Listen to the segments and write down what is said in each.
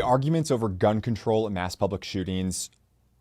arguments over gun control and mass public shootings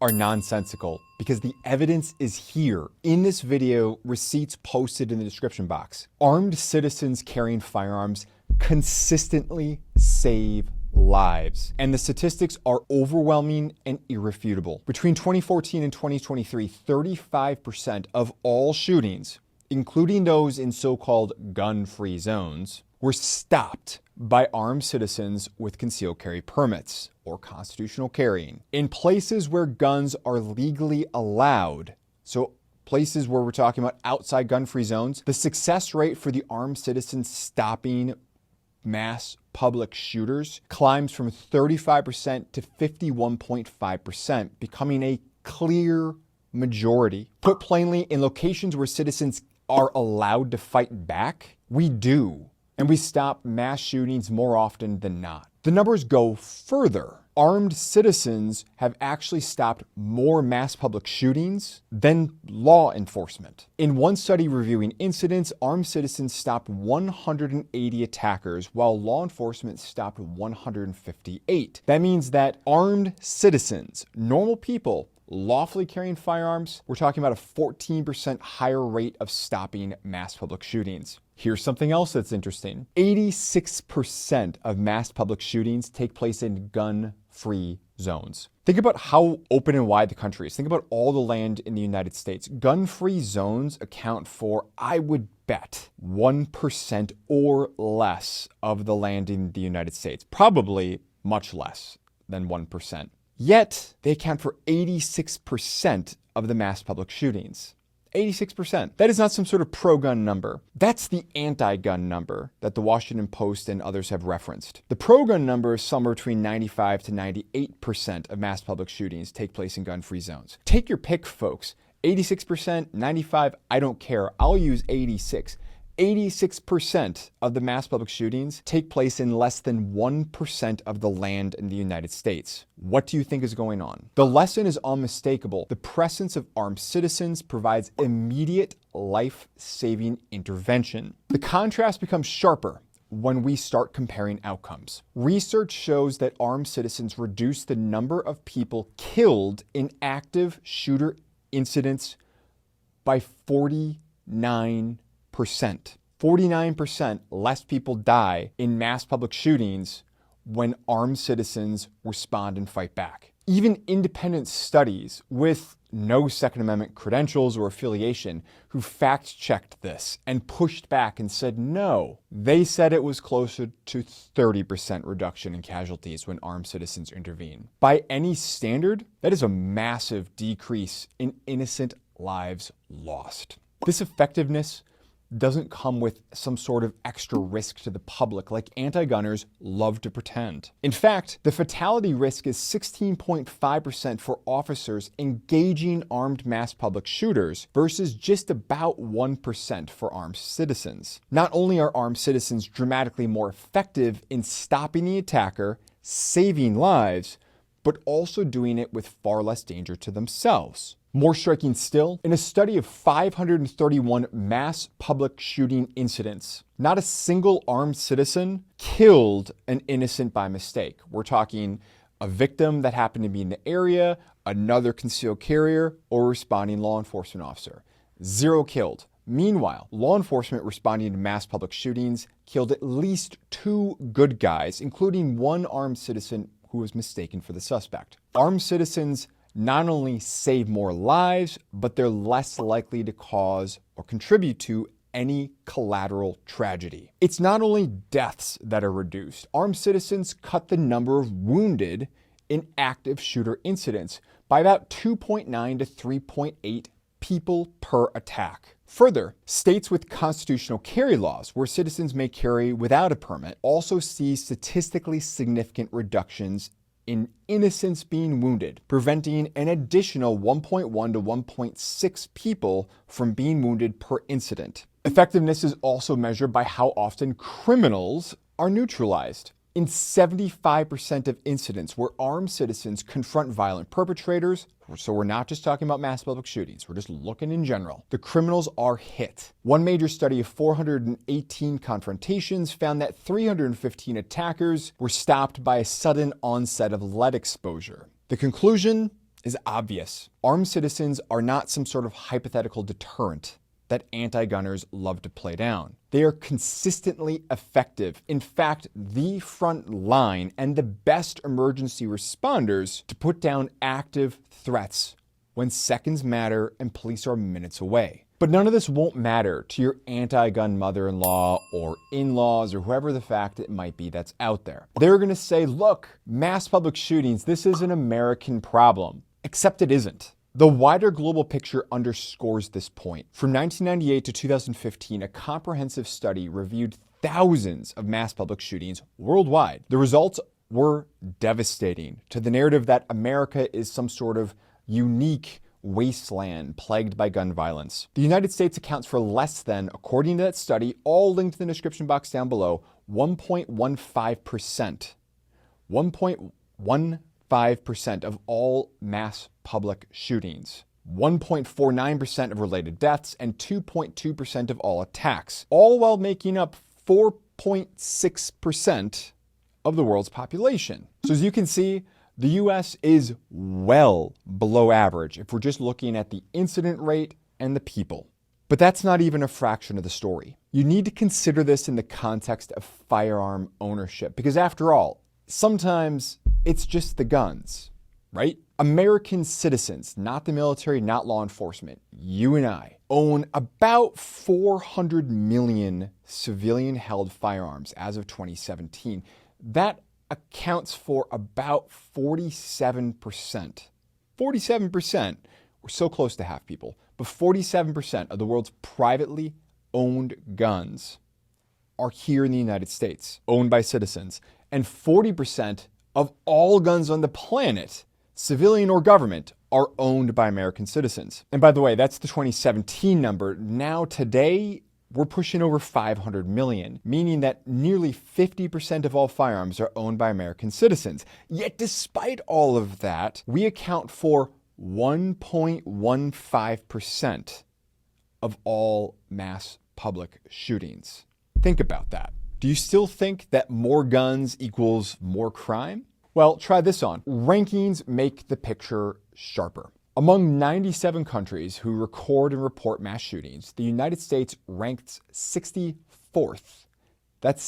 are nonsensical because the evidence is here. In this video, receipts posted in the description box. Armed citizens carrying firearms consistently save lives, and the statistics are overwhelming and irrefutable. Between 2014 and 2023, 35% of all shootings, including those in so-called gun-free zones, were stopped by armed citizens with concealed carry permits or constitutional carrying in places where guns are legally allowed. So places where we're talking about outside gun-free zones, the success rate for the armed citizens stopping mass public shooters climbs from 35% to 51.5%, becoming a clear majority. Put plainly, in locations where citizens are allowed to fight back, we do. And we stop mass shootings more often than not. The numbers go further. Armed citizens have actually stopped more mass public shootings than law enforcement. In one study reviewing incidents, armed citizens stopped 180 attackers, while law enforcement stopped 158. That means that armed citizens, normal people, lawfully carrying firearms, we're talking about a 14% higher rate of stopping mass public shootings. Here's something else that's interesting. 86% of mass public shootings take place in gun-free zones. Think about how open and wide the country is. Think about all the land in the United States. Gun-free zones account for, I would bet, 1% or less of the land in the United States. Probably much less than 1%. Yet, they account for 86% of the mass public shootings. 86%. That is not some sort of pro-gun number. That's the anti-gun number that the Washington Post and others have referenced. The pro-gun number is somewhere between 95 to 98% of mass public shootings take place in gun-free zones. Take your pick, folks. 86%, 95, I don't care. I'll use 86. 86% of the mass public shootings take place in less than 1% of the land in the United States. What do you think is going on? The lesson is unmistakable. The presence of armed citizens provides immediate life-saving intervention. The contrast becomes sharper when we start comparing outcomes. Research shows that armed citizens reduce the number of people killed in active shooter incidents by 49%. 49% less people die in mass public shootings when armed citizens respond and fight back. Even independent studies with no Second Amendment credentials or affiliation who fact-checked this and pushed back and said no. They said it was closer to 30% reduction in casualties when armed citizens intervene. By any standard, that is a massive decrease in innocent lives lost. This effectiveness doesn't come with some sort of extra risk to the public like anti-gunners love to pretend. In fact, the fatality risk is 16.5% for officers engaging armed mass public shooters versus just about 1% for armed citizens. Not only are armed citizens dramatically more effective in stopping the attacker, saving lives, but also doing it with far less danger to themselves. More striking still, in a study of 531 mass public shooting incidents, not a single armed citizen killed an innocent by mistake. We're talking a victim that happened to be in the area, another concealed carrier, or a responding law enforcement officer. 0 killed. Meanwhile, law enforcement responding to mass public shootings killed at least 2 good guys, including one armed citizen who was mistaken for the suspect. Armed citizens not only save more lives, but they're less likely to cause or contribute to any collateral tragedy. It's not only deaths that are reduced. Armed citizens cut the number of wounded in active shooter incidents by about 2.9 to 3.8 people per attack. Further, states with constitutional carry laws, where citizens may carry without a permit, also see statistically significant reductions in innocents being wounded, preventing an additional 1.1 to 1.6 people from being wounded per incident. Effectiveness is also measured by how often criminals are neutralized. In 75% of incidents where armed citizens confront violent perpetrators, so we're not just talking about mass public shootings, we're just looking in general, the criminals are hit. One major study of 418 confrontations found that 315 attackers were stopped by a sudden onset of lead exposure. The conclusion is obvious. Armed citizens are not some sort of hypothetical deterrent that anti-gunners love to play down. They are consistently effective. In fact, the front line and the best emergency responders to put down active threats when seconds matter and police are minutes away. But none of this won't matter to your anti-gun mother-in-law or in-laws or whoever the fact it might be that's out there. They're gonna say, look, mass public shootings, this is an American problem. Except it isn't. The wider global picture underscores this point. From 1998 to 2015, a comprehensive study reviewed thousands of mass public shootings worldwide. The results were devastating to the narrative that America is some sort of unique wasteland plagued by gun violence. The United States accounts for less than, according to that study, all linked in the description box down below, 1.15%. 1.15% of all mass public shootings, 1.49% of related deaths, and 2.2% of all attacks, all while making up 4.6% of the world's population. So as you can see, the US is well below average if we're just looking at the incident rate and the people. But that's not even a fraction of the story. You need to consider this in the context of firearm ownership, because after all, sometimes it's just the guns, right? American citizens, not the military, not law enforcement, you and I, own about 400 million civilian-held firearms as of 2017. That accounts for about 47%. 47%, we're so close to half, people, but 47% of the world's privately owned guns are here in the United States, owned by citizens. And 40% of all guns on the planet, civilian or government, are owned by American citizens. And by the way, that's the 2017 number. Now today, we're pushing over 500 million, meaning that nearly 50% of all firearms are owned by American citizens. Yet despite all of that, we account for 1.15% of all mass public shootings. Think about that. Do you still think that more guns equals more crime? Well, try this on. Rankings make the picture sharper. Among 97 countries who record and report mass shootings, the United States ranks 64th. That's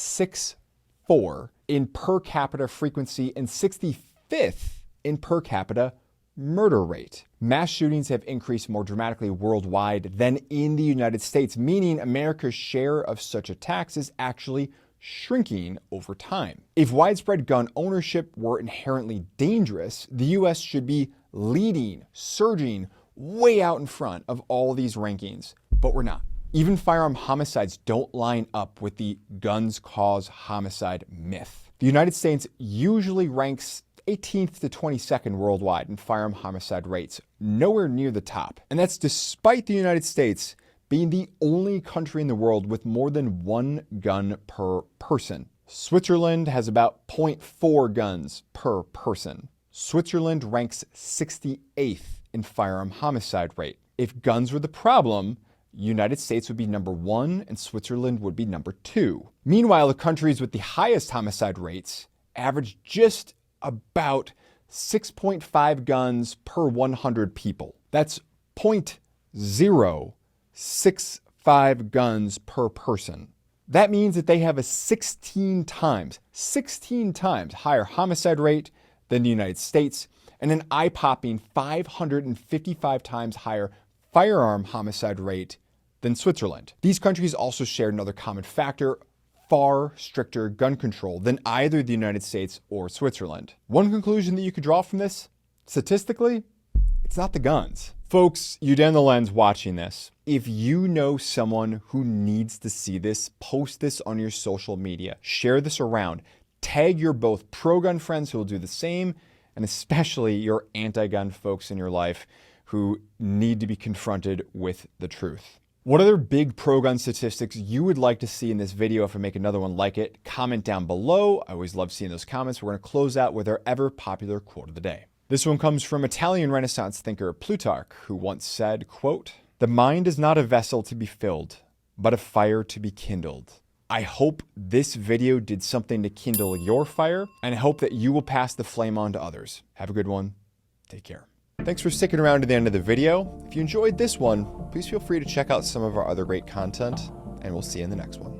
6-4 in per capita frequency and 65th in per capita murder rate. Mass shootings have increased more dramatically worldwide than in the United States, meaning America's share of such attacks is actually shrinking over time. If widespread gun ownership were inherently dangerous, the US should be leading, surging, way out in front of all these rankings, but we're not. Even firearm homicides don't line up with the guns cause homicide myth. The United States usually ranks 18th to 22nd worldwide in firearm homicide rates, nowhere near the top. And that's despite the United States being the only country in the world with more than one gun per person. Switzerland has about 0.4 guns per person. Switzerland ranks 68th in firearm homicide rate. If guns were the problem, United States would be number 1 and Switzerland would be number 2. Meanwhile, the countries with the highest homicide rates average just about 6.5 guns per 100 people. That's 0.065 guns per person. That means that they have a 16 times higher homicide rate than the United States and an eye-popping 555 times higher firearm homicide rate than Switzerland. These countries also share another common factor: far stricter gun control than either the United States or Switzerland. One conclusion that you could draw from this, statistically, it's not the guns. Folks, you down the lens watching this, if you know someone who needs to see this, post this on your social media, share this around, tag your both pro-gun friends who will do the same, and especially your anti-gun folks in your life who need to be confronted with the truth. What other big pro-gun statistics you would like to see in this video if I make another one like it? Comment down below. I always love seeing those comments. We're going to close out with our ever popular quote of the day. This one comes from Italian Renaissance thinker Plutarch, who once said, quote, "The mind is not a vessel to be filled, but a fire to be kindled." I hope this video did something to kindle your fire, and I hope that you will pass the flame on to others. Have a good one. Take care. Thanks for sticking around to the end of the video. If you enjoyed this one, please feel free to check out some of our other great content, and we'll see you in the next one.